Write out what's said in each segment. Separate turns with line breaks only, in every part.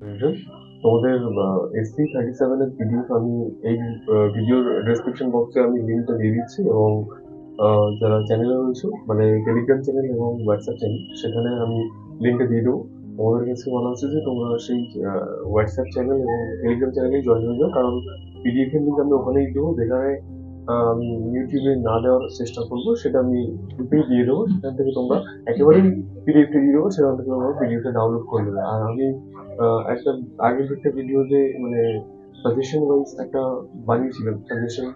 Reason তোমাদের SC37 এর PDF আমি এই ভিডিওর ডেসক্রিপশন বক্সে আমি লিঙ্কটা দিয়ে দিচ্ছি, এবং যারা চ্যানেলে রয়েছে মানে টেলিগ্রাম চ্যানেল এবং হোয়াটসঅ্যাপ চ্যানেল, সেখানে আমি লিঙ্কটা দিয়ে দেবো। তোমাদের কাছে বলা হচ্ছে যে তোমরা সেই হোয়াটসঅ্যাপ চ্যানেল এবং টেলিগ্রাম চ্যানেলেই জয়েন হয়ে যাও, কারণ পিডিএফ এর লিঙ্ক আমি ওখানেই দেবো। যেখানে আমি ইউটিউবে না দেওয়ার চেষ্টা করবো সেটা আমি গ্রুপেই দিয়ে দেবো। সেখান থেকে তোমরা একেবারেই পিডিএফটা দিয়ে দেবো, সেখান থেকে তোমরা পিডিএফটা ডাউনলোড করে নেবে। আর আমি একটা আগের একটা ভিডিওতে মানে সাজেশন ওয়াইজ একটা বানিয়েছিলাম সাজেশন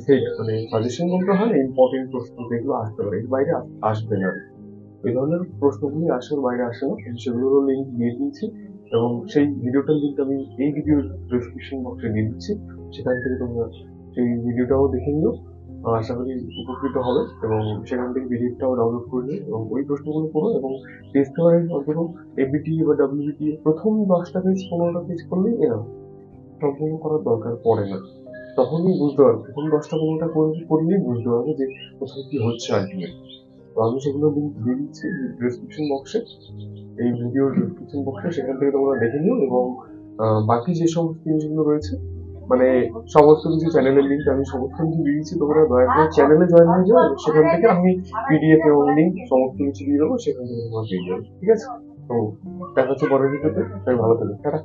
সেট, মানে সাজেশন বলতে হয় ইম্পর্টেন্ট প্রশ্ন যেগুলো আসতে পারে, এর বাইরে আসবে না। এই ধরনের প্রশ্নগুলি আসলে বাইরে আসে না, কিন্তু সেগুলোরও লিঙ্ক দিয়ে দিয়েছি, এবং সেই ভিডিওটার লিঙ্ক আমি এই ভিডিওর ডেসক্রিপশন বক্সে দিয়ে দিচ্ছি। সেখান থেকে তোমরা সেই ভিডিওটাও দেখে নিও, আশা করি উপকৃত হবে, এবং সেখান থেকে পিডিএফটাও ডাউনলোড করে নিও এবং ওই প্রশ্নগুলো করো। এবং টেস্ট পেপারের অন্তত এবিটি বা ডাব্লিউবিটি প্রথম 10টা পেজ 15টা পেজ করলেই এনাফ, সম্পূর্ণ করার দরকার পড়ে না। তখনই বুঝতে পারবে, প্রথম 10টা 15টা করলেই বুঝতে পারবে যে কোথাও কি হচ্ছে আলটিমেট। তো আমি সেগুলো লিঙ্ক দিয়ে দিচ্ছি ডেসক্রিপশন বক্সে, এই ভিডিওর ডেসক্রিপশন বক্সে, সেখান থেকে তোমরা দেখে নিও। এবং বাকি যে সমস্ত জিনিসগুলো রয়েছে মানে সমস্ত কিছু চ্যানেলের লিঙ্ক আমি সমস্ত কিছু দিয়ে দিচ্ছি, তোমরা দয়া করে চ্যানেলে জয়েন হয়ে যাও, সেখান থেকে আমি পিডিএফ এবং লিঙ্ক সমস্ত কিছু দিয়ে দেবো, সেখান থেকে তোমরা পেয়ে যাবে। ঠিক আছে? তো দেখা হচ্ছে পরের ভিডিওতে, সবাই ভালো থাকবে, টাটা।